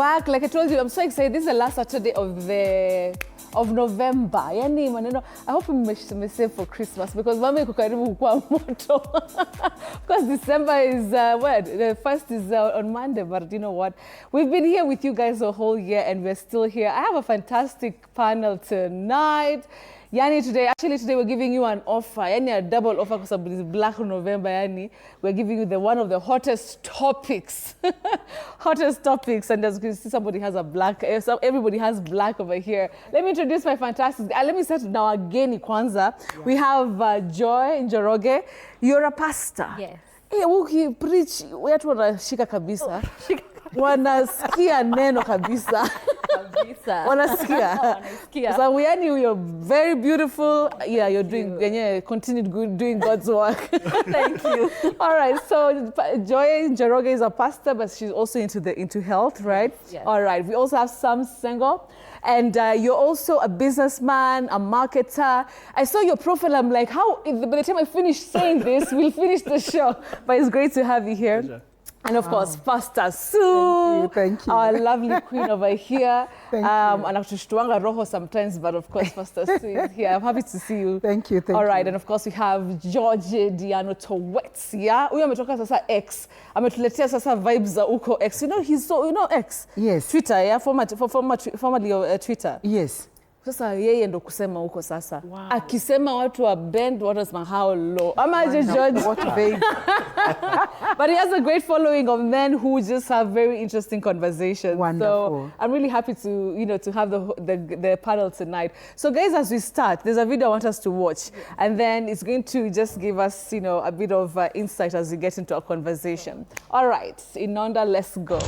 Back, like I told you, I'm so excited. This is the last Saturday of November. Yani maneno, I hope we save for Christmas because mama iko karibu kukua moto. Because December is the first is on Monday, but you know what? We've been here with you guys the whole year and we're still here. I have a fantastic panel tonight. Yani today we're giving you an offer. Yani a double offer because it's Black November. Yani we're giving you one of the hottest topics. Hottest topics. And as you can see, somebody has a black, everybody has black over here. Let me introduce my fantastic, let me start now again, Kwanza. Yeah. We have Joy Njoroge. You're a pastor. Yes. Hey, uki preach, watu wanashika kabisa. Wanasikia neno kabisa. Wanasikia. So you're very beautiful. Yeah, you're doing, continue doing God's work. Thank you. All right. So Joy Njoroge is a pastor, but she's also into health, right? Yes. All right. We also have Sam Sengo. And you're also a businessman, a marketer. I saw your profile. I'm like, how? By the time I finish saying this, we'll finish the show. But it's great to have you here. Pleasure. And of course, Pastor Sue, thank you. Our lovely queen over here. Thank you. And Tushtuanga Roho sometimes, but of course, Pastor Sue is here. I'm happy to see you. Thank you. All right, and of course, we have George Diano Towets. Yeah, we ametoka sasa X. Ametuletea sasa vibes za uko X. You know X. Yes. Twitter, yeah, formerly Twitter. Yes. Sasa yeye ndo kusema huko sasa. Wow. Akisema watu wa bend, watu wasema how low. Amaje George. What vague. But he has a great following of men who just have very interesting conversations. Wonderful. So I'm really happy to, to have the panel tonight. So guys, as we start, there's a video I want us to watch. And then it's going to just give us, a bit of insight as we get into our conversation. All right, Inonda, let's go.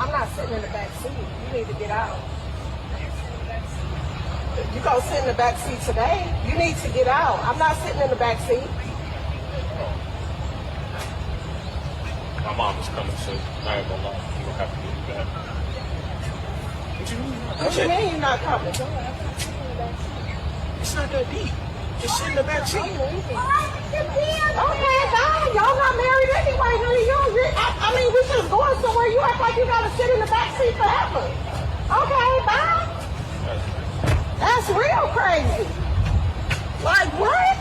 I'm not sitting in the back seat. You need to get out. You gonna sit in the back seat today? You need to get out. I'm not sitting in the back seat. My mom is coming, so I ain't gonna lie. You don't have to get back. What you mean you're not coming? It's not that deep. Just sit in the back seat. Okay, fine. Y'all not married anyway, honey. I mean, we just going somewhere. You act like you gotta sit in the back seat forever. Okay, bye. That's real crazy. Like what?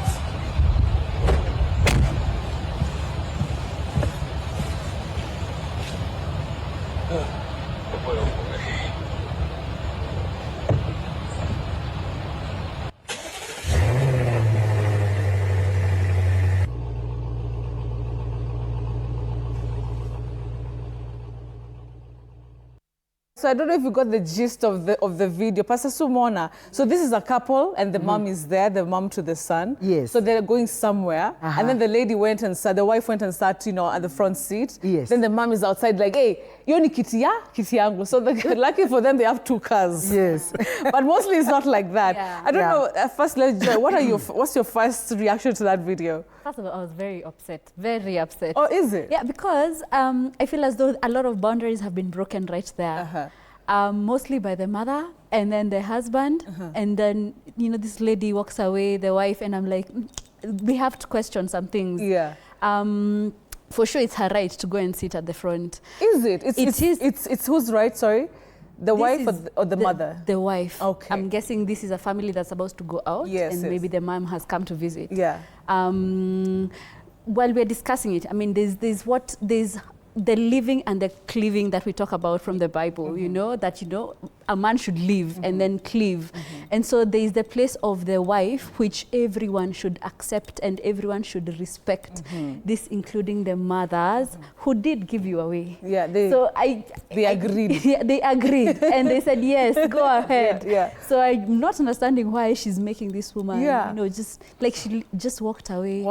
So I don't know if you got the gist of the video. Pastor Sumona, so this is a couple and the mom is there, the mom to the son. Yes. So they're going somewhere. And then the lady went and sat, the wife went and sat, at the front seat. Yes. Then the mom is outside like, hey, yoni kiti yangu. So lucky for them, they have two cars. Yes. But mostly it's not like that. Yeah. I don't know, first let's Joy, what's your first reaction to that video? First of all, I was very upset. Oh, is it? Yeah, because I feel as though a lot of boundaries have been broken right there. Mostly by the mother and then the husband. And then, this lady walks away, the wife, and I'm like, we have to question some things. Yeah. For sure, it's her right to go and sit at the front. Is it? It's whose right, sorry? The wife or the mother? The wife. Okay. I'm guessing this is a family that's supposed to go out. Yes, and maybe the mom has come to visit. Yeah. While we're discussing it, I mean, there's the living and the cleaving that we talk about from the Bible, that, a man should live and then cleave. And so there is the place of the wife, which everyone should accept and everyone should respect. This including the mothers who did give you away. Yeah, they agreed. Yeah, they agreed. And they said, yes, go ahead. Yeah. So I'm not understanding why she's making this woman, Yeah. just like she just walked away.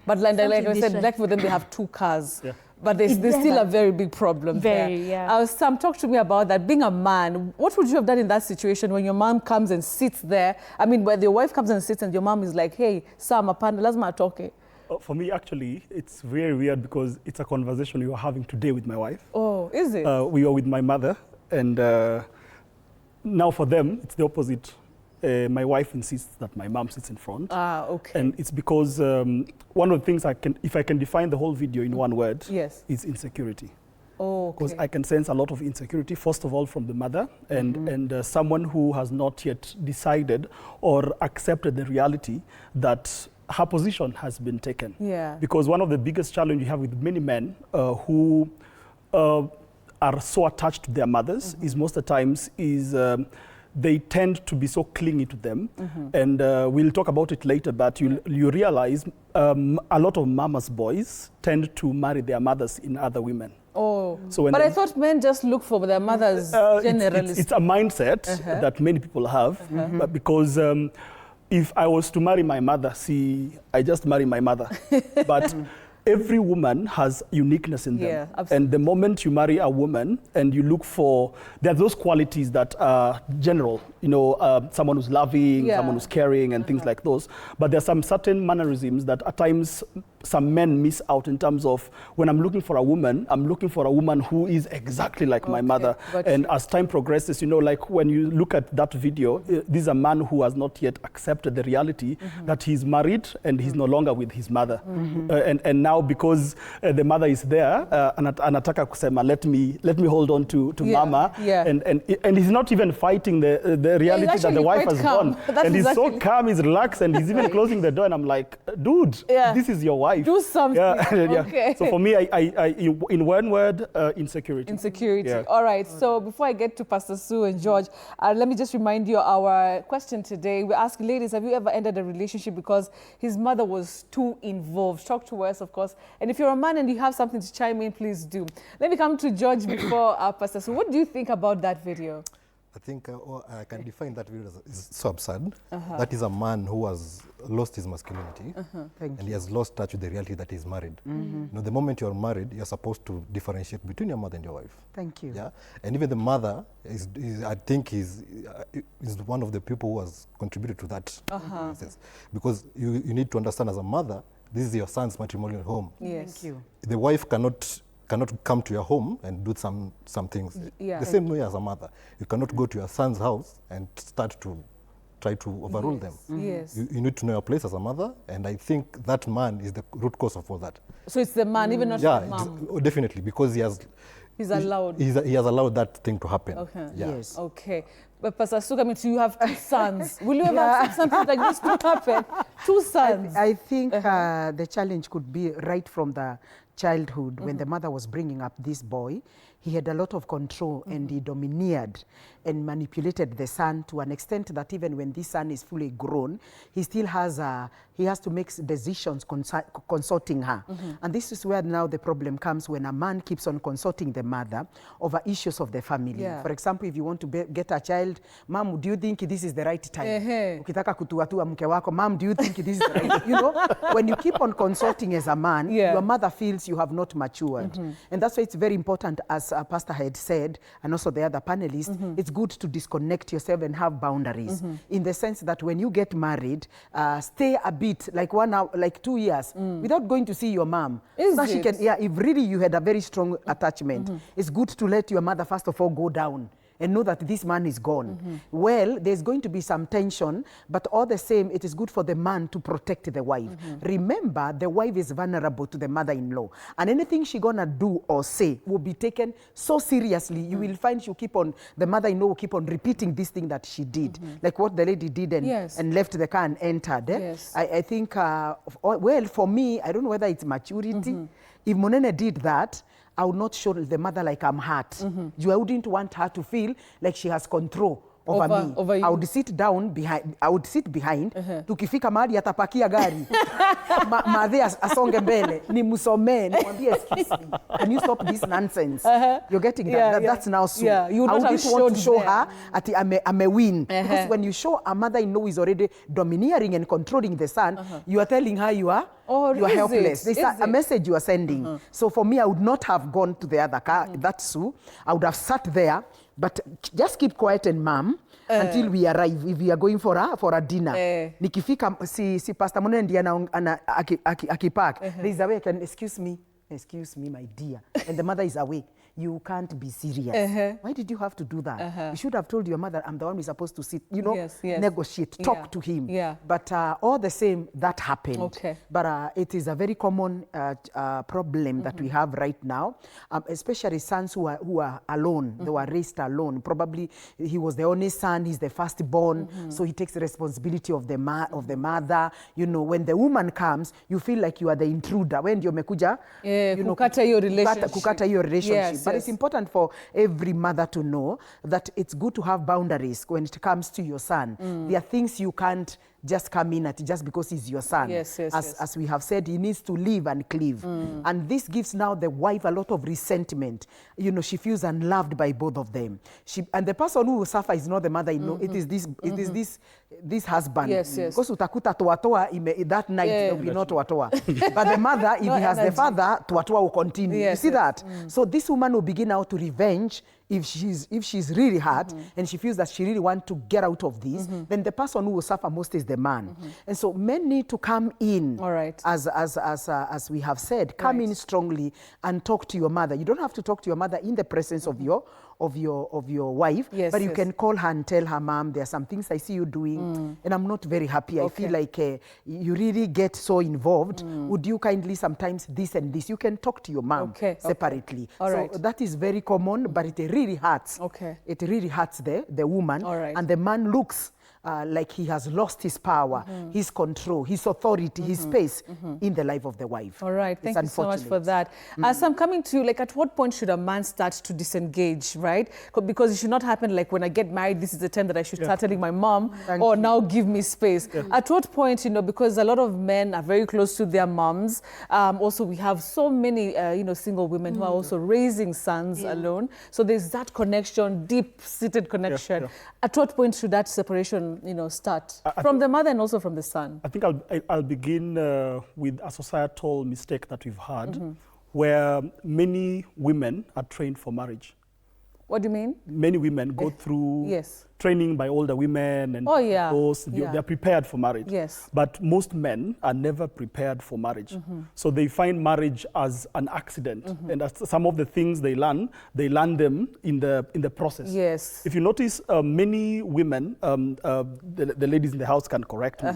But like I said, like for them, they have two cars. Yeah. But there's It's still a very big problem there. Yeah. Sam, talk to me about that. Being a man, what would you have done in that situation when your mom comes and sits there? I mean, when your wife comes and sits and your mom is like, hey, Sam, lazima atoke. For me, actually, it's very weird because it's a conversation we were having today with my wife. Oh, is it? We were with my mother, and now for them, it's the opposite. my wife insists that my mom sits in front. Okay. And it's because one of the things if I can define the whole video in one word, Yes. is insecurity. Oh, Because okay. I can sense a lot of insecurity, first of all, from the mother and someone who has not yet decided or accepted the reality that her position has been taken. Yeah. Because one of the biggest challenges you have with many men who are so attached to their mothers is most of the times they tend to be so clingy to them. And we'll talk about it later, but you realize a lot of mama's boys tend to marry their mothers in other women. Oh, So when but they- I thought men just look for their mothers generally. It's a mindset that many people have, but because if I was to marry my mother, I just marry my mother. But every woman has uniqueness in them. Yeah, absolutely. And the moment you marry a woman and you look for, there are those qualities that are general, someone who's loving, someone who's caring and things like those. But there are some certain mannerisms that at times some men miss out in terms of when I'm looking for a woman, I'm looking for a woman who is exactly like my mother. Gotcha. And as time progresses, like when you look at that video, this is a man who has not yet accepted the reality that he's married and he's no longer with his mother. And now because the mother is there, anataka kusema, let me hold on to mama. Yeah. And he's not even fighting the reality he's that the actually wife quite has calm. gone. That's And he's so exactly- calm, he's relaxed, and he's even closing the door. And I'm like, dude, Yeah. this is your wife. Do something. Yeah. Okay. So for me, I in one word, insecurity. Insecurity. Yeah. All right. So before I get to Pastor Sue and George, let me just remind you our question today. We ask ladies, have you ever ended a relationship because his mother was too involved? Talk to us, of course. And if you're a man and you have something to chime in, please do. Let me come to George before Pastor Sue. What do you think about that video? I think I can define that video as so absurd. That is a man who has lost his masculinity and he has lost touch with the reality that he's married. The moment you're married, you're supposed to differentiate between your mother and your wife. Thank you. Yeah, and even the mother I think is one of the people who has contributed to that process. Because you need to understand, as a mother, this is your son's matrimonial home. Yes. Thank you. The wife cannot come to your home and do some things. Yeah. The same way as a mother, you cannot go to your son's house and start to try to overrule them. Yes. You need to know your place as a mother, and I think that man is the root cause of all that. So it's the man, even not the mom. Definitely, because He's allowed. he has allowed that thing to happen. Okay. Yeah. Yes. Okay. But Pastor Sue, I mean, so you have two sons. Will you ever accept something like this to happen? Two sons. I think the challenge could be right from the childhood when the mother was bringing up this boy. He had a lot of control and he domineered and manipulated the son to an extent that even when this son is fully grown, he still has he has to make decisions consulting her. And this is where now the problem comes when a man keeps on consulting the mother over issues of the family. Yeah. For example, if you want to get a child, Mom, do you think this is the right time? Ukitaka kutuatua mke wako, Mom, do you think this is the right? When you keep on consulting as a man, your mother feels you have not matured. And that's why it's very important, as Pastor had said, and also the other panelists, it's good to disconnect yourself and have boundaries in the sense that when you get married, stay a bit, like 1 hour, like 2 years, without going to see your mom. Is She can, if really you had a very strong attachment, it's good to let your mother first of all go down and know that this man is gone. Well, there's going to be some tension, but all the same, it is good for the man to protect the wife. Remember, the wife is vulnerable to the mother-in-law, and anything she's gonna do or say will be taken so seriously. You will find the mother-in-law will keep on repeating this thing that she did, like what the lady did and left the car and entered. Yes. I think, well, for me, I don't know whether it's maturity. If Monene did that, I would not show the mother like I'm hurt. I wouldn't want her to feel like she has control over me. Over you. I would sit down behind. I would sit behind. Tukifika mahali atapakia gari. Madhe asonge mbele. Nimsomee, nimwambie, excuse me. Can you stop this nonsense? You're getting that. That's now so. Yeah, you would I not wouldn't have want to showed show her that I'm a win. Because when you show a mother-in-law who is already domineering and controlling the son, you are telling her you are helpless. There's a message you are sending. So for me, I would not have gone to the other car. That's Sue. I would have sat there, but just keep quiet and mum until we arrive. If we are going for a dinner, nikifika si Pastor Monene ndiye akipark. There is a way I can, excuse me, my dear, and the mother is away. you can't be serious. Why did you have to do that? You should have told your mother, I'm the one who's supposed to sit, you know, negotiate, talk to him. But all the same, that happened. But it is a very common problem that we have right now, especially sons who are alone. They were raised alone. Probably he was the only son, he's the firstborn, so he takes the responsibility of the mother. You know, when the woman comes, you feel like you are the intruder. When you're mekuja, you know, kukata your relationship. But it's important for every mother to know that it's good to have boundaries when it comes to your son. There are things you can't just come in at just because he's your son. As we have said, he needs to live and cleave. And this gives now the wife a lot of resentment. You know, she feels unloved by both of them. And the person who will suffer is not the mother-in-law, it is this husband. Because utakuta toa that night there will be no toa. But the mother, if he has the father, toa will continue. You see that? So this woman will begin now to revenge. If she's really hurt and she feels that she really wants to get out of this, then the person who will suffer most is the man. And so men need to come in, as we have said, come in strongly and talk to your mother. You don't have to talk to your mother in the presence of your wife, but you can call her and tell her, Mom, there are some things I see you doing and I'm not very happy. I feel like you really get so involved. Would you kindly sometimes this and this? You can talk to your mom separately. So that is very common, but it really hurts. It really hurts the woman. And the man looks like he has lost his power, his control, his authority, his space in the life of the wife. All right, thank you so much for that. So I'm coming to you, like, at what point should a man start to disengage, right? Because it should not happen like, when I get married, this is the time that I should start telling my mom, now give me space. At what point, you know, because a lot of men are very close to their moms. Also, we have so many, you know, single women who are also raising sons alone. So there's that connection, deep-seated connection. At what point should that separation, you know, start from the mother and also from the son? I think I'll begin with a societal mistake that we've had, where many women are trained for marriage. What do you mean? Many women go through training by older women, and they're prepared for marriage. But most men are never prepared for marriage. So they find marriage as an accident. And as some of the things they learn them in the process. If you notice, many women, the ladies in the house can correct me.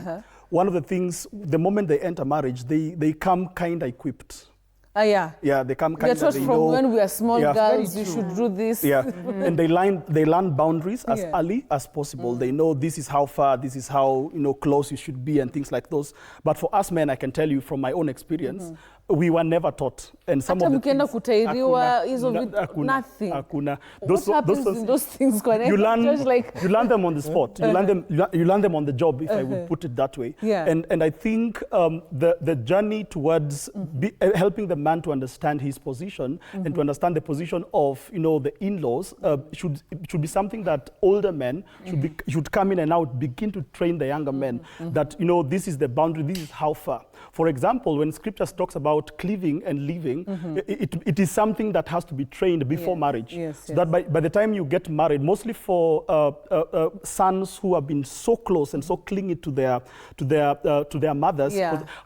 One of the things, the moment they enter marriage, they come kind of equipped. They come kind of, just from when we are small girls, you should do this. And they learn boundaries as early as possible. They know this is how far, this is how, you know, close you should be and things like those. But for us men, I can tell you from my own experience, we were never taught. And some of the things, nothing. What happens in those things? You learn them on the spot. You learn them on the job, if I would put it that way. And I think the journey towards helping the man to understand his position and to understand the position of, you know, the in-laws should be something that older men should come in and now begin to train the younger men that, you know, this is the boundary, this is how far. For example, when scripture talks about cleaving and living, it is something that has to be trained before marriage. So that by the time you get married, mostly for sons who have been so close and so clingy to their mothers.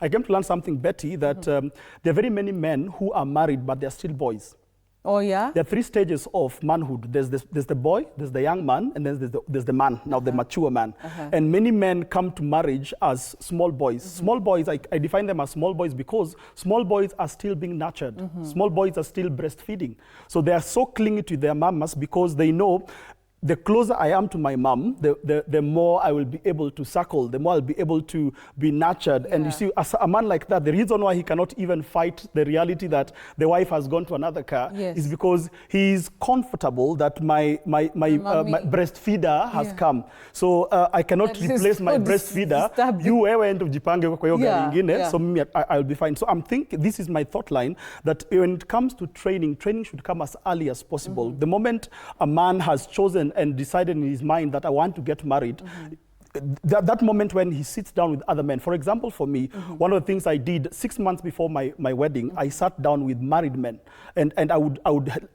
I came to learn something, Betty, that there are very many men who are married, but they're still boys. There are three stages of manhood. There's the boy, there's the young man, and then there's the man, now the mature man. And many men come to marriage as small boys. Small boys, I define them as small boys because small boys are still being nurtured. Small boys are still breastfeeding. So they are so clingy to their mamas because they know the closer I am to my mom, the more I will be able to suckle, the more I'll be able to be nurtured. And you see, as a man like that, the reason why he cannot even fight the reality that the wife has gone to another car is because he is comfortable that my breastfeeder has come. So I cannot replace my breastfeeder. You went to Jipange, so I'll be fine. So I'm thinking, this is my thought line, that when it comes to training should come as early as possible. The moment a man has chosen and decided in his mind that I want to get married, that moment when he sits down with other men. For example, for me, one of the things I did 6 months before my wedding, I sat down with married men and I would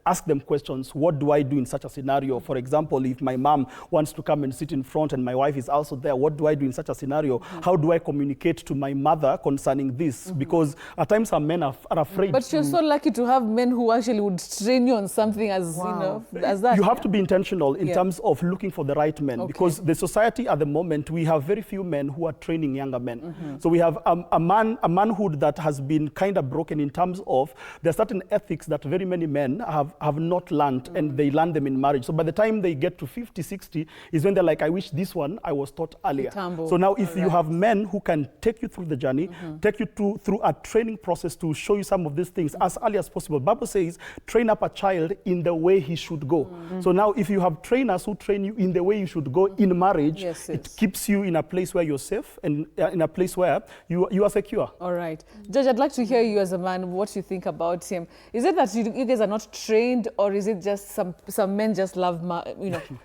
ask them questions. What do I do in such a scenario? For example, if my mom wants to come and sit in front and my wife is also there, what do I do in such a scenario? How do I communicate to my mother concerning this? Because at times some men are afraid. But you're so lucky to have men who actually would train you on something as, you know, as that. You have to be intentional in terms of looking for the right men, because the society at the moment, we have very few men who are training younger men. So we have a manhood that has been kind of broken in terms of there are certain ethics that very many men have not learned, and they learn them in marriage. So by the time they get to 50, 60 is when they're like, I wish this one I was taught earlier. So now if you have men who can take you through the journey, take you through a training process to show you some of these things as early as possible. Bible says, train up a child in the way he should go. So now if you have trainers who train you in the way you should go in marriage, it keeps you in a place where you're safe and in a place where you are secure. All right. Judge, I'd like to hear you as a man, what you think about him. Is it that you guys are not trained, or is it just some men just love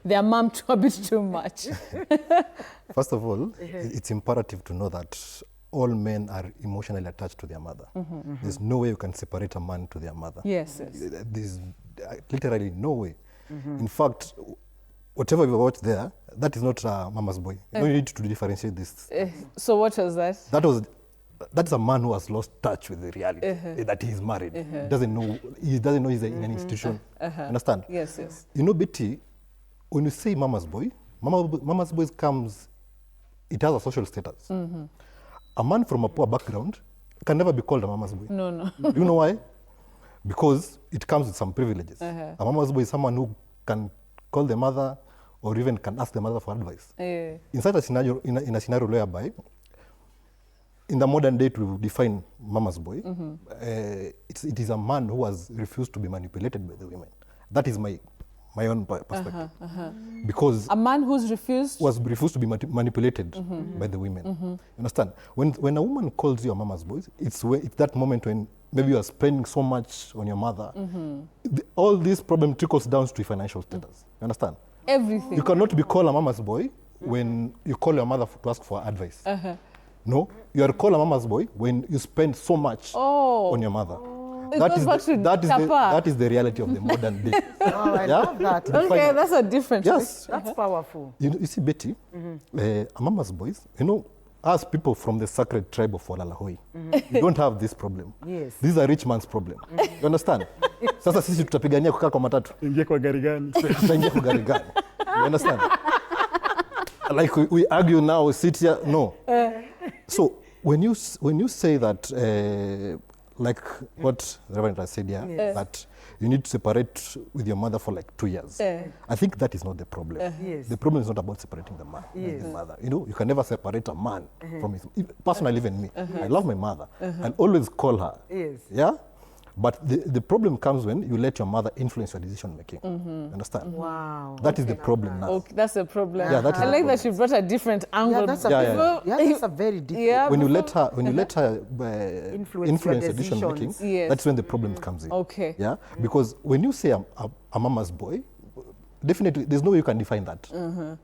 their mom a bit too much? First of all, it's imperative to know that all men are emotionally attached to their mother. There's no way you can separate a man to their mother. Yes. There's literally no way. In fact, whatever you watch there, that is not a mama's boy. You need to differentiate this. So what was that? That's a man who has lost touch with the reality that he is married. He doesn't know he's in an institution. Understand? Yes. You know, Betty, when you say mama's boy, mama's boy comes, it has a social status. A man from a poor background can never be called a mama's boy. No. You know why? Because it comes with some privileges. A mama's boy is someone who can call the mother or even can ask the mother for advice. In such a scenario, in a scenario whereby, in the modern day to define mama's boy, it is a man who has refused to be manipulated by the women. That is my own perspective. Because a man who's refused to be manipulated by the women. You understand? When a woman calls you a mama's boy, it's that moment when maybe you are spending so much on your mother. All this problem trickles down to financial status. You understand? Everything. You cannot be called a mama's boy when you call your mother to ask for advice. No, you are called a mama's boy when you spend so much on your mother. That is the reality of the modern day. I love that. Okay, that's a different. Yes. That's powerful. You see, Betty, a mama's boys, us people from the sacred tribe of Walalahoi, we don't have this problem. Yes. This is a rich man's problem. You understand? Sasa sisi tutapigania kukaa kwa matatu. Ingia kwa gari gani? Tutaingia kwa gari gani? You understand? Like we argue now, we sit here, no. So when you say that, like what the Reverend has said here, that you need to separate with your mother for like 2 years. I think that is not the problem. The problem is not about separating the man and the mother. You can never separate a man from his, personally even me. I love my mother. I'll always call her. Yeah? But the problem comes when you let your mother influence your decision making. Understand? Wow. That is the problem now. Okay, that's the problem. Yeah, that is I the like problem. that she brought a different angle. Yeah, that's a very different. Yeah, When you let her influence your decision making, Yes. that's when the problem comes in. Okay. Yeah, because when you say a mama's boy, definitely there's no way you can define that.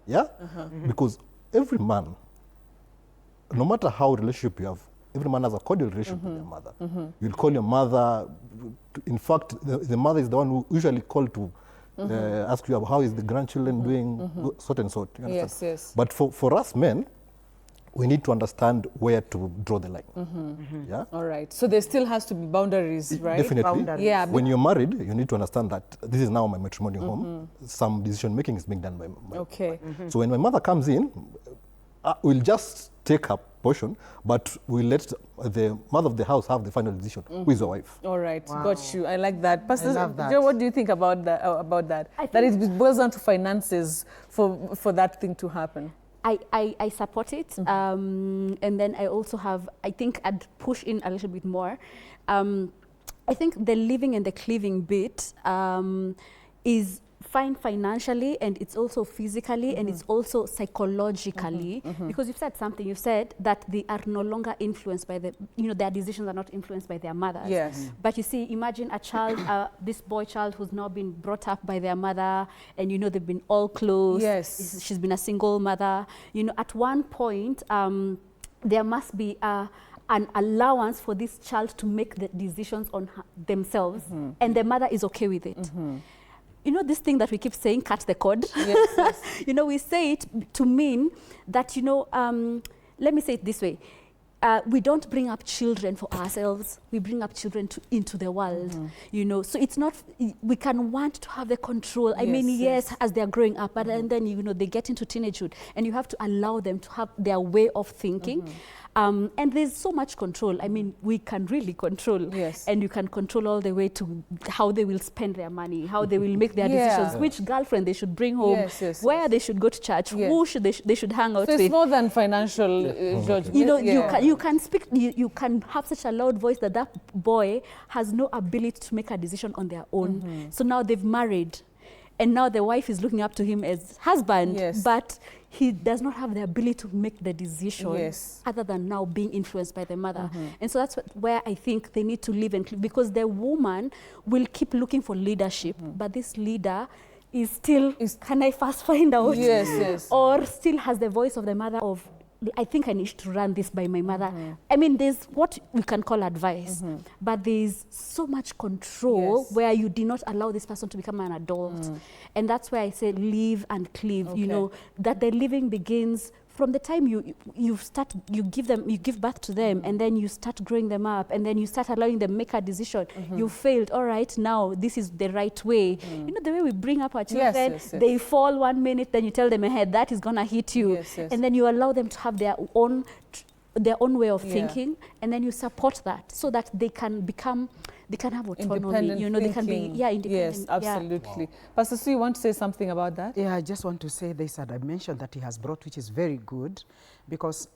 Yeah, because every man, no matter how relationship you have, every man has a cordial relationship with your mother. You'll call your mother. In fact, the mother is the one who usually call to ask you how is the grandchildren doing, sort and sort. You understand? Yes. But for us men, we need to understand where to draw the line. Yeah. All right. So there still has to be boundaries, right? Definitely. Boundaries. Yeah. When you're married, you need to understand that this is now my matrimonial home. Some decision making is being done by my Okay. So when my mother comes in, we'll just take her portion, but we'll let the mother of the house have the final decision, who is your wife. All right. Got you. I like that. Pastor, love that. Joe, what do you think about that? That it boils down to finances for that thing to happen. I support it. And then I also I think I'd push in a little bit more. I think the living and the cleaving bit is fine financially, and it's also physically, and it's also psychologically, because you've said something. You've said that they are no longer influenced by their decisions are not influenced by their mothers. Yes. But you see, imagine a child, this boy child who's now been brought up by their mother, and they've been all close. Yes. She's been a single mother. At one point, there must be an allowance for this child to make the decisions on themselves, and the mother is okay with it. This thing that we keep saying, cut the cord. Yes, yes. We say it to mean that, let me say it this way. We don't bring up children for ourselves. We bring up children into the world, So it's not, we can want to have the control. I mean, yes, as they're growing up, but and then, they get into teenagehood, and you have to allow them to have their way of thinking. And there's so much control. I mean, we can really control. Yes. And you can control all the way to how they will spend their money, how they will make their decisions, which girlfriend they should bring home, where they should go to church, who should they should hang out So with. it's more than financial judgment. You can speak, you can have such a loud voice that boy has no ability to make a decision on their own. So now they've married, and now the wife is looking up to him as husband, but he does not have the ability to make the decision other than now being influenced by the mother. And so that's where I think they need to live, because the woman will keep looking for leadership, but this leader is still, can I first find out? Or still has the voice of the mother of, I think I need to run this by my mother. I mean, there's what we can call advice, but there's so much control where you did not allow this person to become an adult. And that's where I say live and cleave, that the living begins from the time you give birth to them, and then you start growing them up, and then you start allowing them make a decision. You failed, all right, now this is the right way. The way we bring up our children, they fall 1 minute, then you tell them ahead, that is gonna hit you. And then you allow them to have their own way of thinking, and then you support that so that they can have autonomy. They can be independent. Yes, absolutely. Pastor Sue, you want to say something about that? Yeah, I just want to say this dimension that he has brought, which is very good, because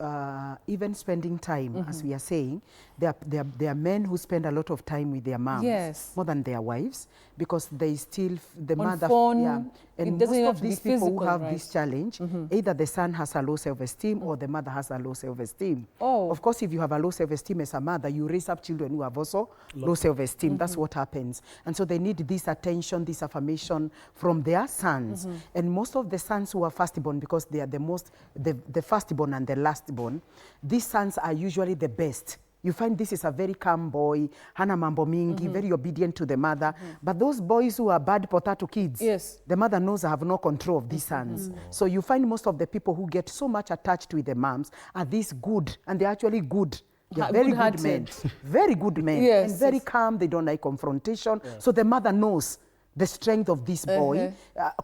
even spending time, as we are saying, there are men who spend a lot of time with their moms, more than their wives, because they still, the mother, phone, and most of these people who have this challenge, either the son has a low self-esteem or the mother has a low self-esteem. Of course, if you have a low self-esteem as a mother, you raise up children who have also low self-esteem. That's what happens. And so they need this attention, this affirmation from their sons. And most of the sons who are firstborn, because they are the firstborn and the lastborn, these sons are usually the best. You find this is a very calm boy, hana mambo mingi, very obedient to the mother. But those boys who are bad potato kids, the mother knows I have no control of these sons. So you find most of the people who get so much attached with the moms are these good, and they're actually good. They're very good men, very good men, and very calm. They don't like confrontation. So the mother knows the strength of this boy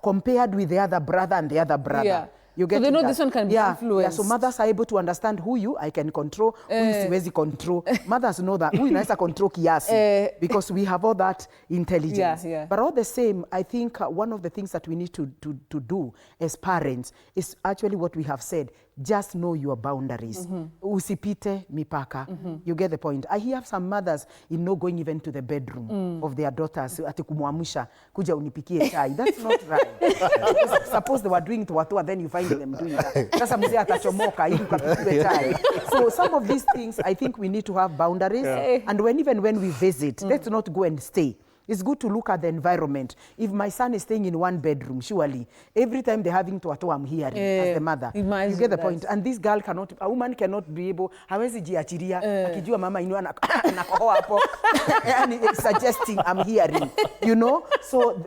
compared with the other brother and the other brother. You get so they know this one can be influenced. So mothers are able to understand who I can control, who siwezi control. Mothers know that who inaweza control kiasi, because we have all that intelligence. But all the same, I think one of the things that we need to do as parents is actually what we have said. Just know your boundaries. Usipite mipaka. You get the point. I hear some mothers not going even to the bedroom of their daughters. Ati kumuamusha, kuja unipikie chai. That's not right. Suppose they were doing tuwatua, then you find them doing that. Sasa mzee atachomoka, ili ukapikiwe chai. So some of these things, I think we need to have boundaries. And even when we visit, let's not go and stay. It's good to look at the environment. If my son is staying in one bedroom, surely, every time they're having tuato, I'm hearing as the mother. You get the point. And this girl cannot, a woman cannot be able, hawezi jiachiria, akijua mama inua anakohoa hapo, and it's suggesting I'm hearing, So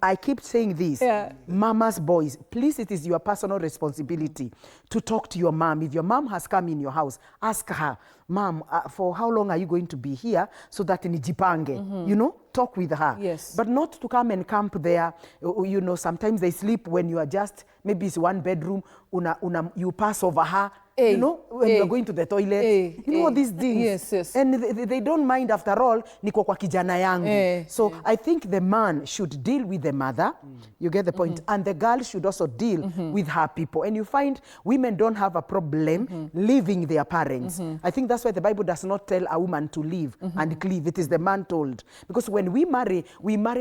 I keep saying this, mamas, boys, please, it is your personal responsibility to talk to your mom. If your mom has come in your house, ask her, Mom, for how long are you going to be here, so that nijipange, talk with her. But not to come and camp there. Sometimes they sleep when you are just, maybe it's one bedroom, you pass over her, when you're going to the toilet, all these things. And they don't mind, after all, niko kwa kijana yangu. So I think the man should deal with the mother, you get the point, and the girl should also deal with her people. And you find women don't have a problem leaving their parents. I think that's why the Bible does not tell a woman to leave and cleave. It is the man told. Because when we marry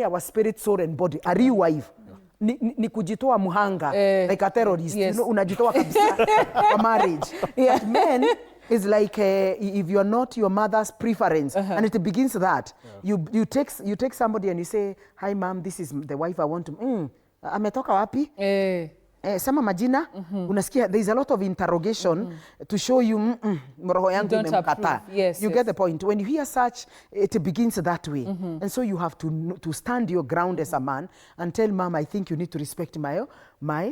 our spirit, soul, and body. A real wife. ni kujitoa muhanga like a terrorist. Yes. You know, unajitoa kabisa for marriage. Yeah. But men is like if you're not your mother's preference, and it begins that you take somebody and you say, hi mom, this is the wife I want to. Ametoka wapi? Sema majina, unasikia there is a lot of interrogation to show you roho yangu imemkataa. You get the point. When you hear such, it begins that way. And so you have to stand your ground as a man and tell mom, I think you need to respect my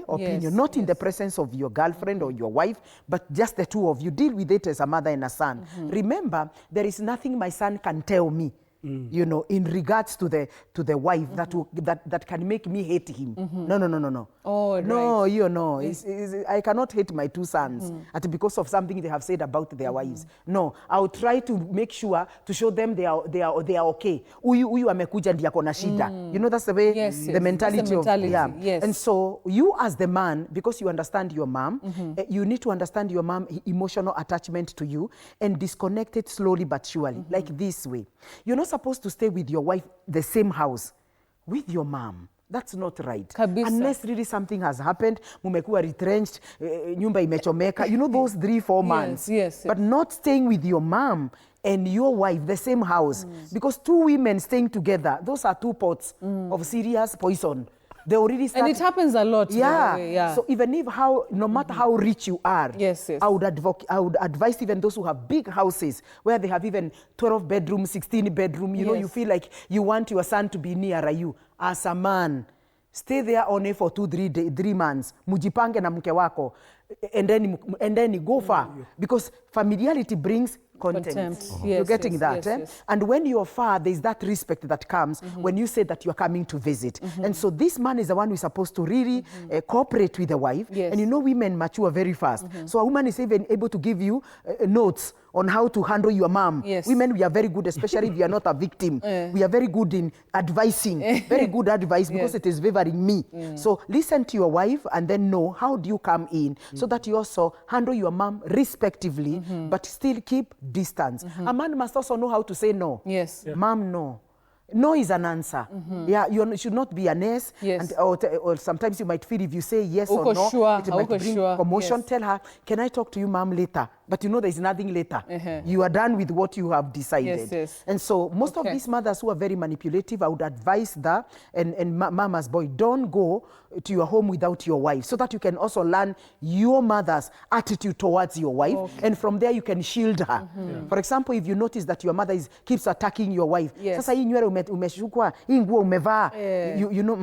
opinion, not in the presence of your girlfriend or your wife, but just the two of you. Deal with it as a mother and a son. Remember, there is nothing my son can tell me, you know, in regards to the wife that can make me hate him. No. Oh, no, right. you know, I cannot hate my two sons because of something they have said about their wives. No, I will try to make sure to show them they are okay. Uyu amekuja ndiye akona shida. You know, that's the way, the mentality of, Yes. And so you as the man, because you understand your mom, you need to understand your mom emotional attachment to you and disconnect it slowly but surely, like this way. You're not supposed to stay with your wife the same house with your mom. That's not right. Kabisa. Unless really something has happened, mumekuwa retrenched, nyumba imechomeka, you know, those 3-4 months. Yes. But not staying with your mom and your wife the same house. Because two women staying together, those are two pots of serious poison. They already start. And it happens a lot. Yeah. By the way. Yeah. So even if no matter how rich you are, Yes. I would advise even those who have big houses where they have even 12 bedrooms, 16 bedroom, you know, you feel like you want your son to be nearer you. As a man, stay there only for 2-3 months. Mujipange na mke wako, and then go far, because familiarity brings contempt. You're getting that. Yes. And when you're far, there's that respect that comes when you say that you're coming to visit. And so this man is the one who is supposed to really cooperate with the wife. And you know, women mature very fast. So a woman is even able to give you notes on how to handle your mom. Women, we are very good, especially if you are not a victim. We are very good in advising, very good advice, because it is favoring me. So listen to your wife and then know how do you come in so that you also handle your mom respectively, but still keep distance. A man must also know how to say no. Mom, no. No is an answer. You should not be an yes. And, or sometimes you might feel if you say yes or no, it might bring commotion. Tell her, can I talk to you, mom, later? But you know there is nothing later. You are done with what you have decided. And so most of these mothers who are very manipulative, I would advise that, and mama's boy, don't go to your home without your wife, so that you can also learn your mother's attitude towards your wife. And from there you can shield her. For example, if you notice that your mother keeps attacking your wife, sasa hii nywele umeshukwa, hii nguo umevaa, you know,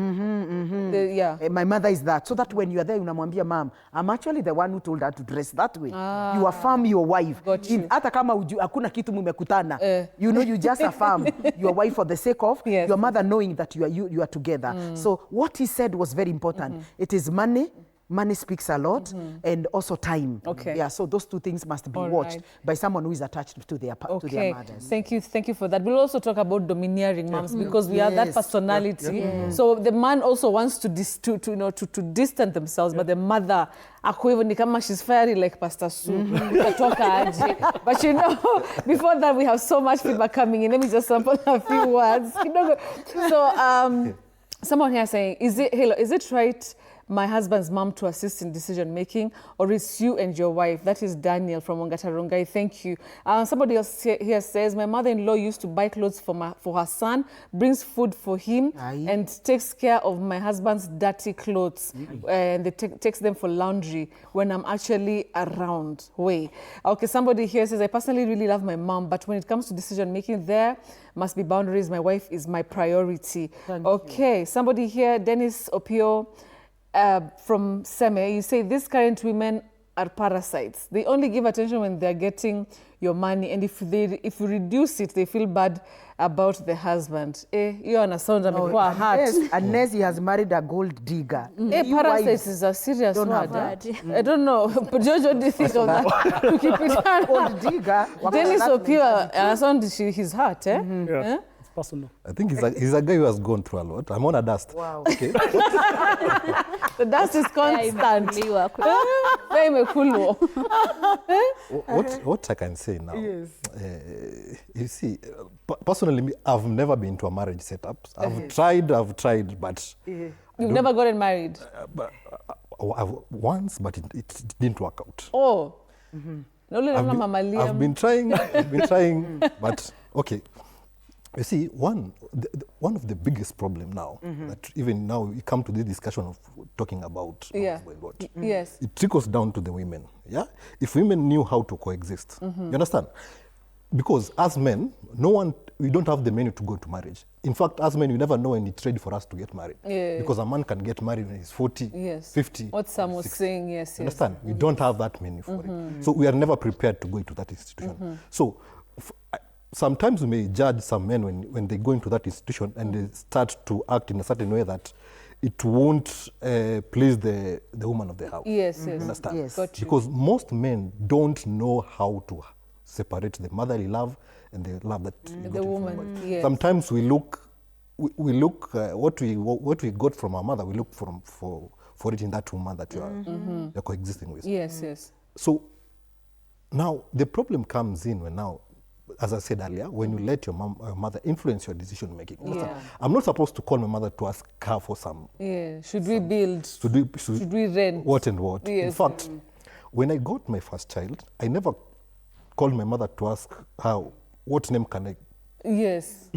my mother is that. So that when you are there, unamwambia, mom, I'm actually the one who told her to dress that way. You affirm your wife. Hata kama hakuna kitu mumekutana, you know, you just affirm your wife for the sake of your mother knowing that you are together. So what he said was very important. It is money. Money speaks a lot, and also time. Yeah, so those two things must be watched by someone who is attached to their mothers. Thank you for that. We'll also talk about domineering moms, because we have that personality. So the man also wants to distance themselves, but the mother, ni kama she's fiery like Pastor Sue. But you know, before that we have so much feedback coming in. Let me just sample a few words. So someone here saying, is it right, my husband's mom, to assist in decision making, or is you and your wife? That is Daniel from Ongatarongai. Thank you. Somebody else here says, my mother-in-law used to buy clothes for her son, brings food for him, and takes care of my husband's dirty clothes, and they takes them for laundry when I'm actually around. Okay, somebody here says, I personally really love my mom, but when it comes to decision making, there must be boundaries. My wife is my priority. Okay, somebody here, Dennis Opio, from Seme, you say these current women are parasites. They only give attention when they're getting your money, and if you reduce it, they feel bad about the husband. You're on a sound unless he has married a gold digger. Parasites is a serious word. I don't know. But Jojo, do you think of that? To keep it on. Gold digger. Dennis Opio, I sound his heart, It's personal. I think he's a guy who has gone through a lot. I'm on a dust. Wow. Okay. The dust is constant. What I can say now, you see, personally, I've never been to a marriage setup. I've tried, but You've never gotten married? Once, but it didn't work out. Oh. I've been trying, but okay. You see, one of the biggest problem now, that even now we come to this discussion of talking about Yes. it trickles down to the women. Yeah, if women knew how to coexist, you understand? Because as men, we don't have the menu to go to marriage. In fact, as men, we never know when it's ready for us to get married. Yeah. Because a man can get married when he's 40, Yes. 50. What Sam was 60. saying, yes. Understand? We don't have that menu for it. So we are never prepared to go into that institution. So sometimes we may judge some men when they go into that institution and they start to act in a certain way that it won't please the woman of the house. Yes, yes. Understand? Yes. Got you. Because most men don't know how to separate the motherly love and the love that you got The from woman, your wife. yes. Sometimes we look what we got from our mother, we look for it in that woman that you're coexisting with. Yes, yes. So now the problem comes in when now, as I said earlier, when you let your mother influence your decision making. Yeah. I'm not supposed to call my mother to ask her for some. Yeah. Should we build? Should we rent? What and what? Yes. In fact, when I got my first child, I never called my mother to ask her what name can I. Yes.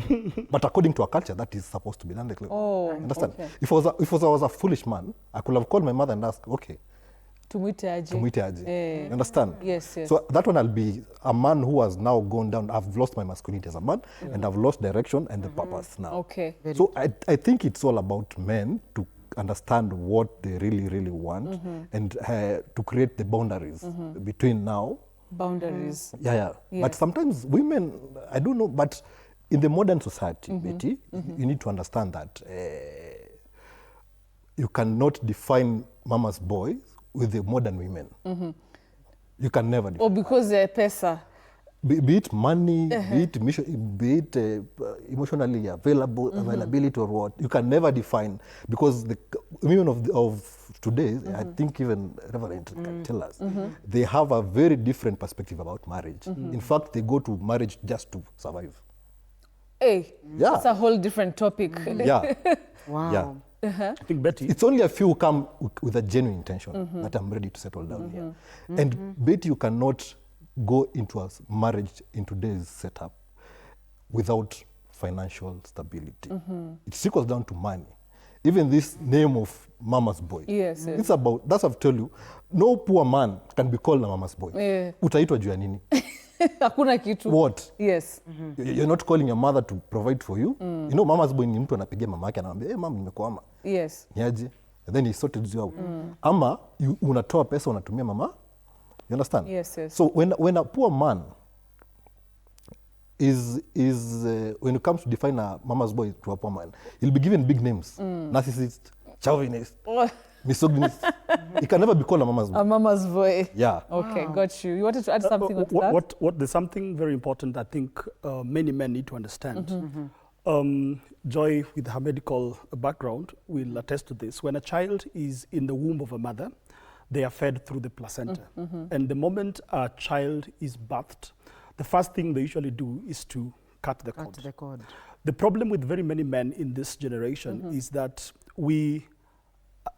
But according to our culture, that is supposed to be done. Oh, understand? okay. If I was a foolish man, I could have called my mother and asked, okay, Tumwite aje. You understand? Yes, yes. So that one, I'll be a man who has now gone down. I've lost my masculinity as a man, and I've lost direction and the purpose now. Okay. So I think it's all about men to understand what they really, really want and to create the boundaries between now. Boundaries. Yeah. But sometimes women, I don't know, but in the modern society, Betty, you need to understand that you cannot define mama's boys with the modern women. You can never define. Or because they're pesa. Be it money, be it emotionally availability or what, you can never define, because the women of today, I think even Reverend can tell us, they have a very different perspective about marriage. In fact, they go to marriage just to survive. Hey, Yeah. that's a whole different topic. Yeah. Wow. Yeah. I think, Betty, It's only a few who come with a genuine intention that I'm ready to settle down here. And Betty, you cannot go into a marriage in today's setup without financial stability. It trickles down to money. Even this name of mama's boy. Yes, yes. It's about, that's I've told you, no poor man can be called a mama's boy. Yeah. Utaitwa juu ya nini? Hakuna kitu. What? Yes. You're not calling your mother to provide for you. You know, mama's boy ni mtu anapigia mama yake anamwambia, hey, mama nimekwama. Yes. Niaje? And then he sorted you out. Ama unatoa pesa unatumia mama. You understand? Yes, yes. So when a poor man is when it comes to define a mama's boy to a poor man, he'll be given big names: narcissist, chauvinist, misogynist. He can never be called a mama's boy. A mama's boy. Yeah. Okay, got you. You wanted to add something on that? There's something very important I think many men need to understand. Joy, with her medical background, will attest to this. When a child is in the womb of a mother, they are fed through the placenta. And the moment a child is birthed, the first thing they usually do is to cut the cord. Cut the cord. The problem with very many men in this generation is that we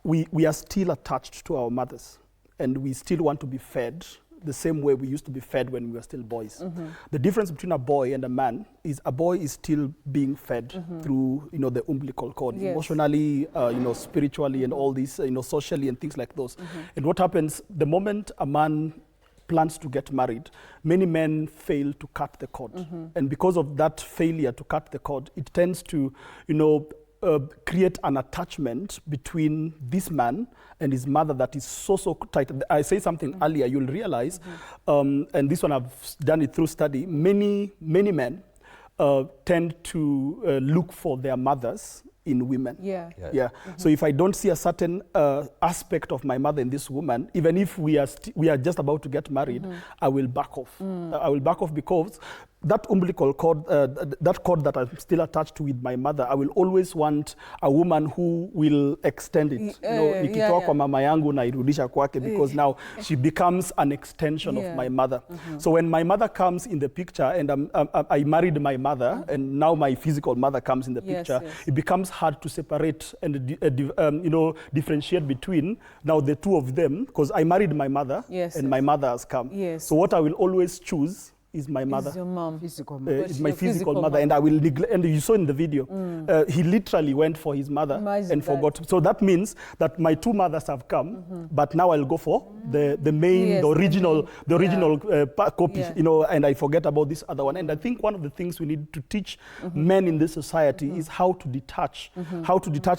are still attached to our mothers, and we still want to be fed the same way we used to be fed when we were still boys. The difference between a boy and a man is a boy is still being fed through, the umbilical cord, Yes. emotionally, spiritually, and all these, socially and things like those. And what happens the moment a man plans to get married, many men fail to cut the cord. And because of that failure to cut the cord, it tends to, create an attachment between this man and his mother that is so tight. I say something earlier, you'll realize, and this one I've done it through study, many men tend to look for their mothers in women. Yeah. So if I don't see a certain aspect of my mother in this woman, even if we are just about to get married, I will back off. I will back off because that umbilical cord, that cord that I'm still attached to with my mother, I will always want a woman who will extend it. Nikitoa kwa mama yangu na irudisha kwake, because now she becomes an extension of my mother. So when my mother comes in the picture, and I married my mother, and now my physical mother comes in the picture, it becomes hard to separate and differentiate between now the two of them, because I married my mother, Yes, and yes. my mother has come. Yes. So what I will always choose is my mother. Is your mom. Physical Is my your physical physical mother, and I will neglect. And you saw in the video, he literally went for his mother Imagine and that. forgot. So that means that my two mothers have come, but now I'll go for the main, Yes, the the original copy, Yeah. and I forget about this other one. And I think one of the things we need to teach men in this society is how to detach,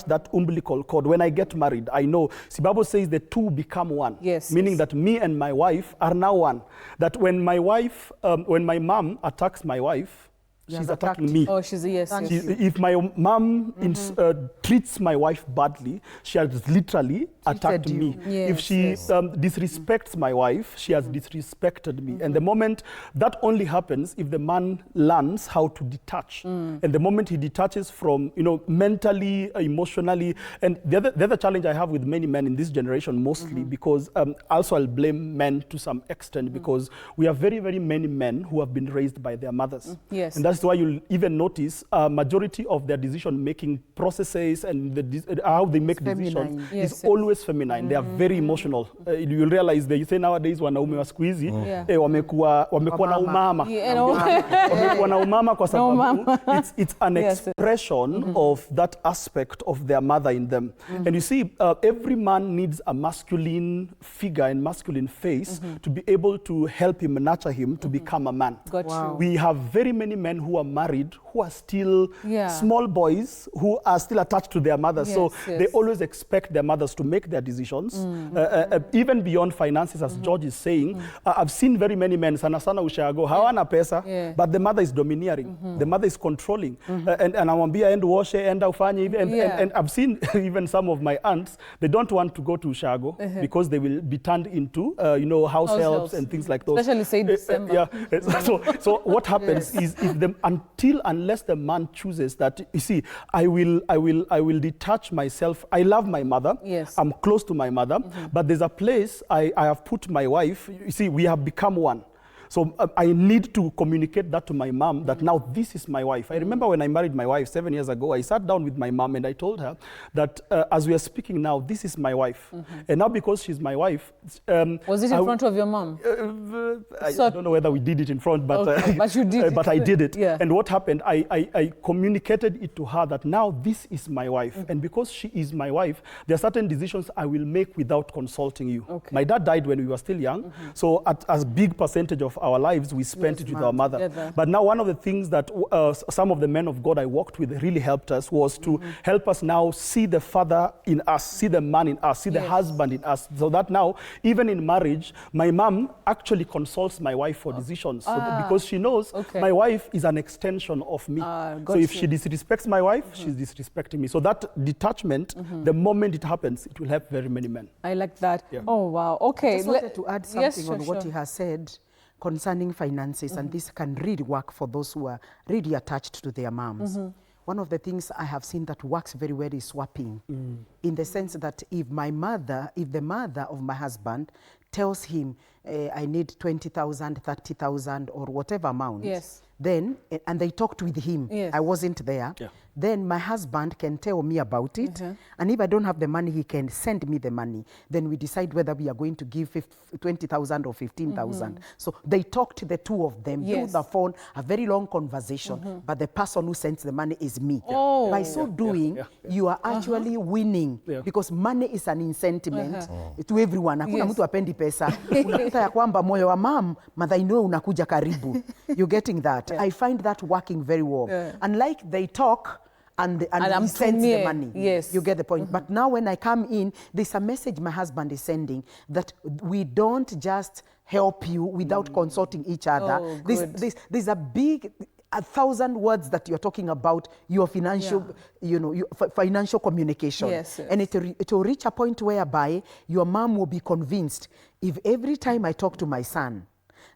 that umbilical cord. When I get married, I know. See, Bible says the two become one. Yes, Meaning yes. that me and my wife are now one. That when my wife, when my mom attacks my wife, Yes, she's attacked. attacking me. Oh, she's a yes. Thank yes. you. If my mom treats my wife badly, she has literally attacked you. me. Yes, If she yes. disrespects my wife, she has disrespected me. And the moment that only happens if the man learns how to detach. And the moment he detaches from, mentally, emotionally, and the other challenge I have with many men in this generation, mostly because also I'll blame men to some extent because we have very, very many men who have been raised by their mothers. Yes. And that's why you'll even notice majority of their decision-making processes and how they make decisions feminine. Yes, is yes. always feminine. They are very emotional. You'll realize that you say nowadays wanaume wa siku hizi wamekuwa na umama. Yeah, no. Wamekuwa na umama kwa sababu umama. it's an Yes. expression of that aspect of their mother in them. And you see, every man needs a masculine figure and masculine face to be able to help him, nurture him to become a man. Got Wow. you. We have very many men who are married who are still Yeah. small boys who are still attached to their mothers. So Yes, yes. they always expect their mothers to make their decisions, even beyond finances, as George is saying. I've seen very many men, sana ushago, hawana pesa, Yeah. but the mother is domineering. The mother is controlling. And anamwambia end washe, end ufanye hivi. Yeah. And I've seen even some of my aunts, they don't want to go to ushago because they will be turned into, house helps and things like those. Especially say December. Yeah. So what happens is unless the man chooses that, you see, I will detach myself. I love my mother. Yes. I'm close to my mother, but there's a place I have put my wife. You see, we have become one. So I need to communicate that to my mom that now this is my wife. I remember when I married my wife 7 years ago, I sat down with my mom and I told her that as we are speaking now, this is my wife. And now because she's my wife. Was it in front of your mom? I don't know whether we did it in front, but, Okay, but you did but it. I did it. Yeah. And what happened, I communicated it to her that now this is my wife. And because she is my wife, there are certain decisions I will make without consulting you. Okay. My dad died when we were still young. So as big percentage of our lives, we spent it with our mother. Together. But now one of the things that some of the men of God I worked with really helped us was to help us now see the father in us, see the man in us, see the husband in us. So that now, even in marriage, my mom actually consults my wife for decisions. So because she knows my wife is an extension of me. So got if you. she disrespects my wife, she's disrespecting me. So that detachment, the moment it happens, it will help very many men. I like that. Yeah. Oh, wow. Okay. Just wanted to add something Yes, on sure, what sure. he has said concerning finances, and this can really work for those who are really attached to their moms. One of the things I have seen that works very well is swapping, in the sense that if the mother of my husband tells him, I need 20,000, 30,000 or whatever amount, Yes. then, and they talked with him, Yes. I wasn't there, Yeah. then my husband can tell me about it, and if I don't have the money, he can send me the money. Then we decide whether we are going to give 20,000 or 15,000. So they talked, the two of them, through Yes. the phone, a very long conversation, but the person who sends the money is me. Oh. By so doing, you are actually winning, Yeah. because money is an incentive to everyone. Hakuna Yes. mtu apendi pesa. Unakuta ya kwamba moyo wa mother inue unakuja karibu. You're getting that. I find that working very well. Unlike they talk, and he I'm sends near. the money. Yes. You get the point. But now when I come in, there's a message my husband is sending that we don't just help you without consulting each other. Oh, good. There's a big 1,000 words that you're talking about your financial, your financial communication. Yes, yes. And it will reach a point whereby your mom will be convinced, if every time I talk to my son,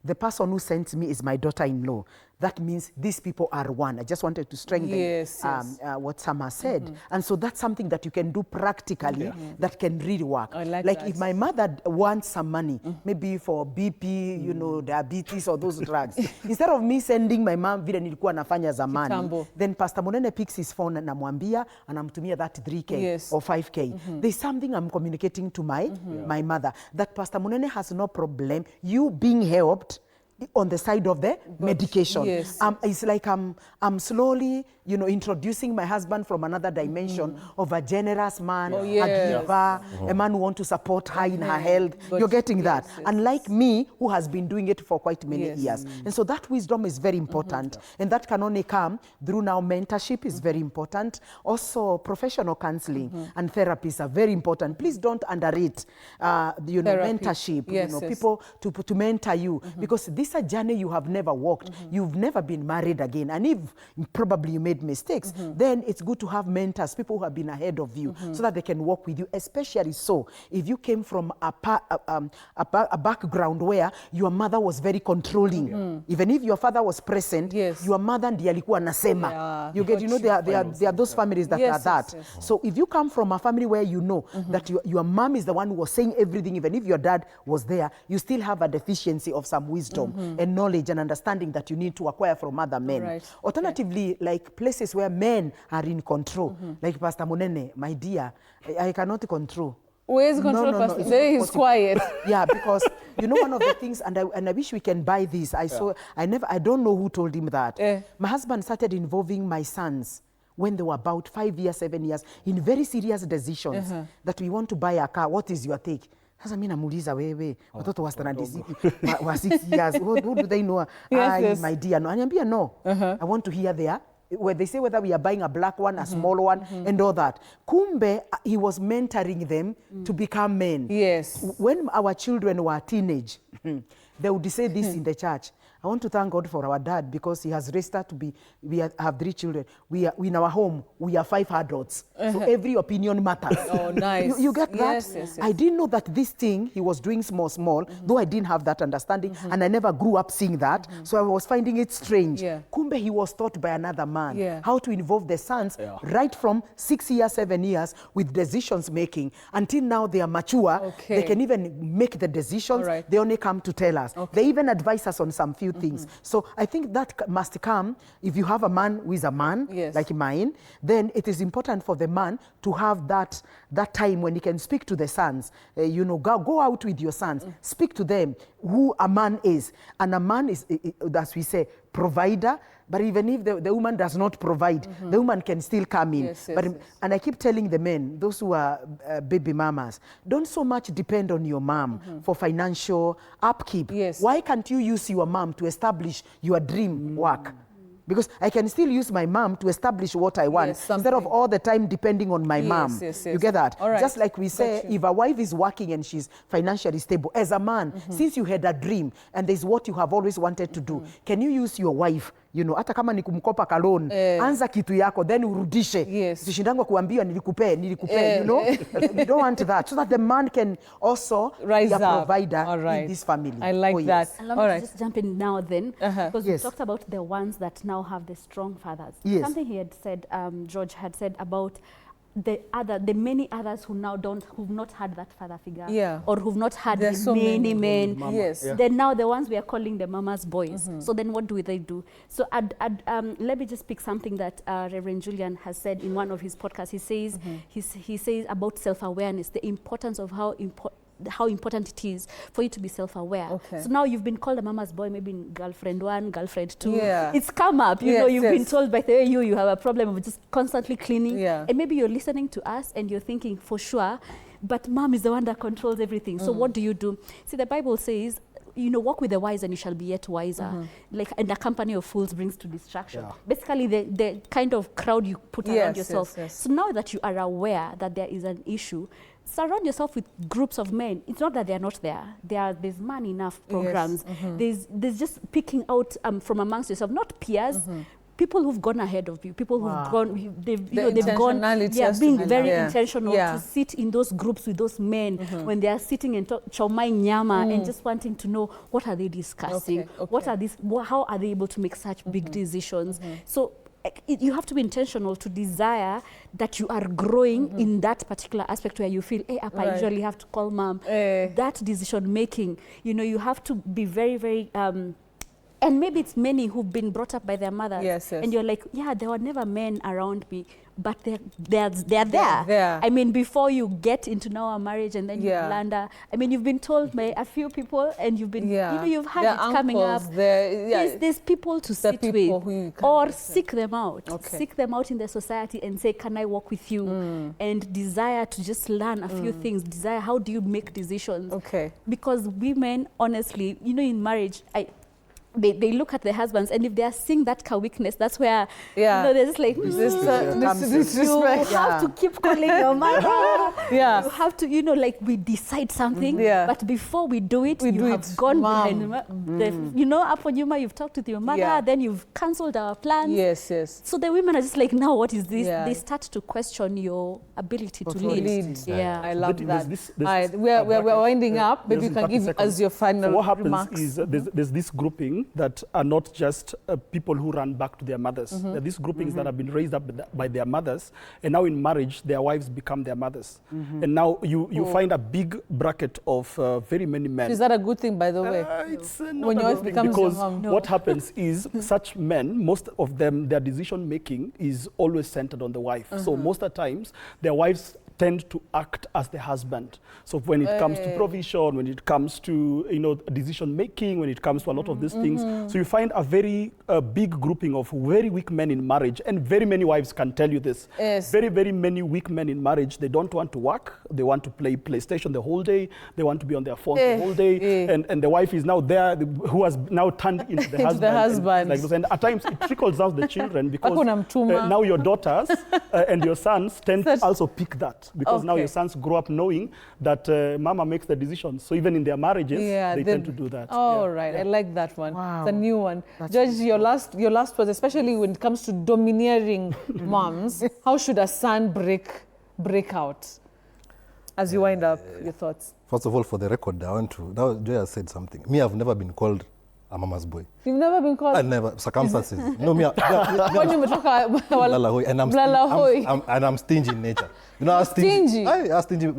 the person who sends me is my daughter-in-law, that means these people are one. I just wanted to strengthen Yes, yes. what Sam has said. And so that's something that you can do practically that can really work. I like like that. if my mother wants some money, maybe for BP, you know, diabetes or those drugs, instead of me sending my mom vile nilikuwa nafanya zamani, Kitambo. then Pastor Munene picks his phone and namwambia anamtumia that 3K Yes. or 5K. There's something I'm communicating to my mother, that Pastor Munene has no problem you being helped on the side of the medication. yes. It's like I'm slowly, you know, introducing my husband from another dimension of a generous man, yes. a giver, a man who wants to support her in her health. You're getting that. yes, Unlike me, who has been doing it for quite many Yes. years. And so that wisdom is very important. And that can only come through now mentorship is very important. Also, professional counseling and therapies are very important. Please don't underrate, you know, Therapy. mentorship, Yes, you know, yes. people to mentor you, because this is a journey you have never walked. You've never been married again. And if probably you made mistakes, then it's good to have mentors, people who have been ahead of you, so that they can walk with you, especially so if you came from a background where your mother was very controlling. Even if your father was present, Yes. your mother ndiye alikuwa anasema. Yeah. You get, you know, there are those families that Yes, are that. yes, yes. So if you come from a family where you know that your mom is the one who was saying everything, even if your dad was there, you still have a deficiency of some wisdom and knowledge and understanding that you need to acquire from other men. Right. Alternatively, like places where men are in control, like Pastor Munene, my dear, I cannot control. Where's control Pastor? it's Say not he's possible. quiet. Yeah, because you know one of the things, and I wish we can buy this. I don't know who told him that. My husband started involving my sons when they were about 5 years, 7 years, in very serious decisions that we want to buy a car. What is your take? Sasa mimi namuuliza wewe, watoto wa wa 6 years, what do they know? Yes. My dear, no. Ananiambia no. I want to hear where they say whether we are buying a black one, a small one, and all that. Kumbe, he was mentoring them to become men. Yes. When our children were teenage, they would say this in the church. I want to thank God for our dad because he has raised us to be, have 3 children. In our home, we are 5 adults. So every opinion matters. Oh, nice. You get that? Yes, yes, yes. I didn't know that this thing he was doing small, though I didn't have that understanding, and I never grew up seeing that. So I was finding it strange. Yeah. Kumbe, he was taught by another man Yeah. how to involve the sons right from 6 years, 7 years with decisions making until now they are mature. Okay. They can even make the decisions. All right. They only come to tell us. Okay. They even advise us on some few things. So I think that must come if you have a man who is a man, Yes. like mine, then it is important for the man to have that time when he can speak to the sons. You know, go out with your sons, speak to them who a man is. And a man is, as we say, provider. But even if the woman does not provide, the woman can still come in. Yes, yes, but yes. And I keep telling the men, those who are baby mamas, don't so much depend on your mom for financial upkeep. Yes. Why can't you use your mom to establish your dream work? Because I can still use my mom to establish what I want, Yes, instead of something. all the time depending on my Yes, mom. yes, You yes. get that? All right. Just like we say, Got you. if a wife is working and she's financially stable, as a man, since you had a dream and there's what you have always wanted to do, can you use your wife, you know, hata kama ni kumkopa kalon, anza kitu yako, then urudishe. Yes. Usishindangwe kuambiwa nilikupe, you know? You don't want that. So that the man can also Rise be a up. provider All right. in this family. I like yes. that. Allow All me right. to just jump in now then, because we Yes. talked about the ones that now have the strong fathers. Yes. Something he had said, George had said about the many others who've not had that father figure, Yeah. or who've not had There's so many many. men. Yes. Yeah. Then now the ones we are calling the mama's boys. So then what do they do? So let me just pick something that Reverend Julian has said in one of his podcasts. He says he says about self-awareness, the importance of how important it is for you to be self-aware. Okay. So now you've been called a mama's boy, maybe in girlfriend 1, girlfriend 2. Yeah. It's come up, you know, Yes, you've yes. been told by the way you have a problem of just constantly cleaning. Yeah. And maybe you're listening to us and you're thinking, for sure, but mom is the one that controls everything. So what do you do? See, the Bible says, you know, walk with the wise and you shall be yet wiser. Like, and the company of fools brings to distraction. Yeah. Basically, the kind of crowd you put Yes, around yourself. yes, yes. So now that you are aware that there is an issue, surround yourself with groups of men. It's not that they're not there. There's money enough programs. There's just picking out from amongst yourself, not peers, people who've gone ahead of you, people who've gone, they've gone, intentionality has to being be very there. intentional Yeah. to sit in those groups with those men when they are sitting and chomai nyama and just wanting to know what are they discussing, what are these, how are they able to make such big decisions. So you have to be intentional to desire that you are growing in that particular aspect where you feel, hey, I usually have to call mom. That decision making, you know, you have to be very, very, and maybe it's many who've been brought up by their mothers. Yes, yes. And you're like, yeah, there were never men around me, but they're there. I mean, before you get into now a marriage and then you land, I mean, you've been told by a few people and you've been, you know, you've had their it coming up. uncles, There's people to sit people with who you can or listen. seek them out. Okay. Seek them out in the society and say, can I walk with you? And desire to just learn a few things. Desire, how do you make decisions? Okay. Because women, honestly, you know, in marriage, they look at their husbands, and if they are seeing that weakness, that's where you know, they're just like, This you have to keep calling your mother. You have to, you know, like we decide something, but before we do it, you have gone behind, you know, up on Yuma, you've talked with your mother, then you've cancelled our plans. Yes, yes. So the women are just like, now what is this? They start to question your ability to lead. Yeah. I love that. There's we're winding up. Maybe you can give us your final so what happens remarks. is there's this grouping that are not just people who run back to their mothers. There are these groupings that have been raised up by their mothers, and now in marriage, their wives become their mothers. And now you find a big bracket of very many men. Is that a good thing, by the way? It's not When a your good wife thing, becomes because your mom. what happens is such men, most of them, their decision making is always centered on the wife. So most of the times, their wives tend to act as the husband. So when it comes to provision, when it comes to, you know, decision making, when it comes to a lot of these things, so you find a very big grouping of very weak men in marriage, and very many wives can tell you this. Very, very many weak men in marriage, they don't want to work, they want to play PlayStation the whole day, they want to be on their phone the whole day, and the wife is now there, who has now turned into the husband. And at times it trickles out the children, because now your daughters and your sons tend to also pick that. Because now your sons grow up knowing that mama makes the decisions. So even in their marriages, they tend to do that. Oh, right. I like that one. Wow. It's a new one. Judge, your last words, especially when it comes to domineering moms, how should a son break out? As you wind up, your thoughts. First of all, for the record, I want to, now Joy has said something. Me, I've never been called a mama's boy. You've never been called? I never. Circumstances. No, me. And I'm stingy in nature. You know, stingy. Stingy.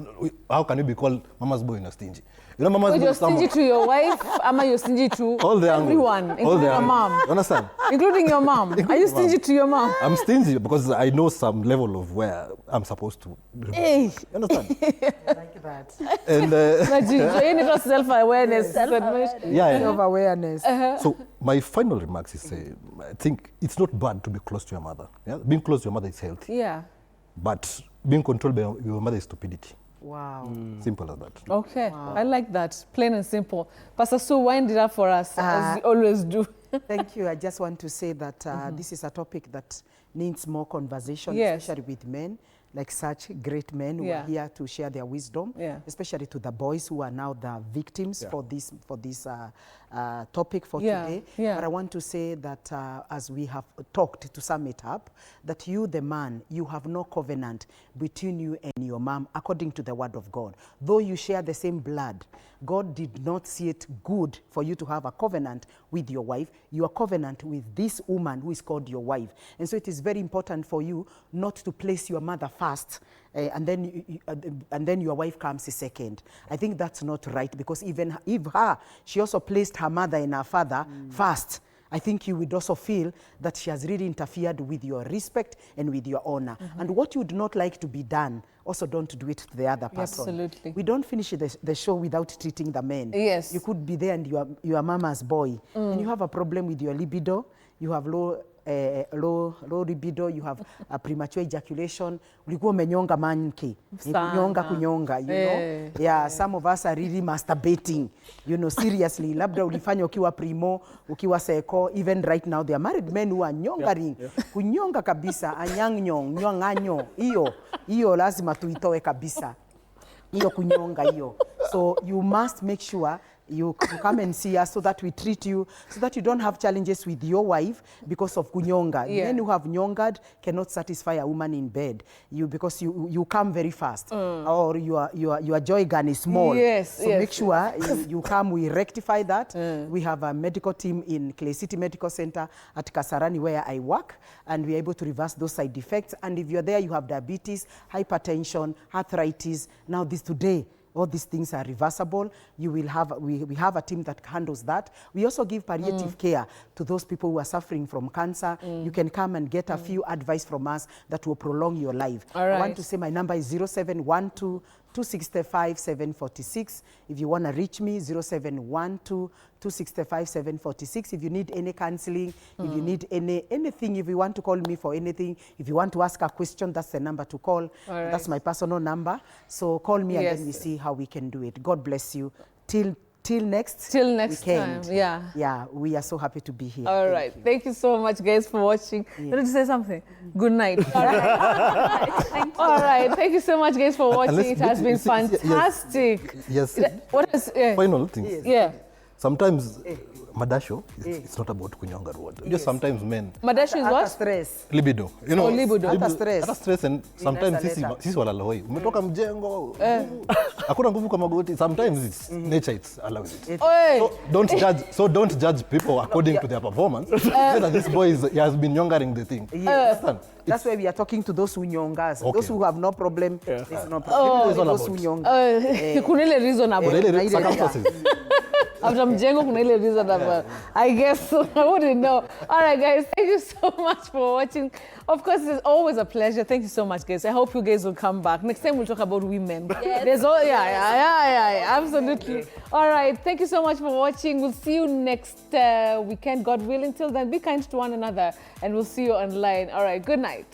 How can you be called mama's boy and stingy? You know, mama's boy. You're stingy to your wife, Ama, you're stingy to everyone, including your mom. You understand? Including your mom. Are you stingy to your mom? I'm stingy because I know some level of where I'm supposed to. You understand? I like that. And you need self-awareness. Self-awareness. So my final remarks is, I think it's not bad to be close to your mother. Yeah? Being close to your mother is healthy. Yeah. But being controlled by your mother is stupidity. Wow. Simple as that. Okay. Wow. I like that. Plain and simple. Pastor Sue, wind it up for us, as you always do. Thank you. I just want to say that this is a topic that needs more conversation, especially with men, like such great men who are here to share their wisdom, especially to the boys who are now the victims for this topic for today. But I want to say that as we have talked, to sum it up, that you, the man, you have no covenant between you and your mom, according to the word of God. Though you share the same blood, God did not see it good for you to have a covenant with your wife. You are covenant with this woman who is called your wife. And so it is very important for you not to place your mother first, and then your wife comes second. I think that's not right, because even if she also placed her mother and her father first, I think you would also feel that she has really interfered with your respect and with your honor. And what you would not like to be done, also don't do it to the other person. Absolutely. We don't finish the show without treating the men. Yes. You could be there and you are mama's boy, and you have a problem with your libido, you have low libido, you have a premature ejaculation, ulikuwa umenyonga manke, kunyonga, you know. Yeah, some of us are really masturbating, you know, seriously. Labda ulifanya ukiwa primo, ukiwa seko, even right now there are married men who are nyongering, kunyonga kabisa, nyonganyo, iyo lazima tuitoe kabisa, iyo kunyonga iyo. So you must make sure you come and see us so that we treat you, so that you don't have challenges with your wife because of kunyonga. Yeah. Men who have nyongad cannot satisfy a woman in bed because you come very fast, or your joy gun is small. Yes, so make sure you come, we rectify that. We have a medical team in Clay City Medical Center at Kasarani where I work, and we're able to reverse those side effects. And if you're there, you have diabetes, hypertension, arthritis. Now today, all these things are reversible. You will have, we have a team that handles that. We also give palliative care to those people who are suffering from cancer. You can come and get a few advice from us that will prolong your life. All right. I want to say my number is 0712 265 746. If you want to reach me, 0712 265 746. If you need any counseling, if you need anything, if you want to call me for anything, if you want to ask a question, that's the number to call. Right. That's my personal number. So call me and then we see how we can do it. God bless you. Till next weekend. time. Yeah. Yeah, we are so happy to be here. All right. Thank you so much, guys, for watching. You wanted to say something? Good night. All right. All right. Thank you so much, guys, for watching. It has been fantastic. Yes. What is Final thing. Yeah. Sometimes madasho, it's not about kunyonga road. Just sometimes men. Madasho is Hata what? stress. Libido. You know, libido. Hata stress. Hata stress, and sometimes Inaweza sisi walalahoi. Umetoka mjengo. Hakuna nguvu kwa magoti. Sometimes it's nature, it's allows it. Oi. So don't judge people according to their performance. Say that this boy he has been yongering the thing. Understand? That's why we are talking to those who nyongas. Okay. Those who have no problem, there's no problem. It's all Those who about- nyonga. Kuna ile reasonable. Really, circumstances. After mjengo kuna ile reasonable. I guess so. I wouldn't know. All right, guys. Thank you so much for watching. Of course, it's always a pleasure. Thank you so much, guys. I hote you guys will come back. Next time we'll talk about women. Yes. There's all, yeah, absolutely. All right. Thank you so much for watching. We'll see you next weekend, God willing. Till then, be kind to one another, and we'll see you online. All right. Good night.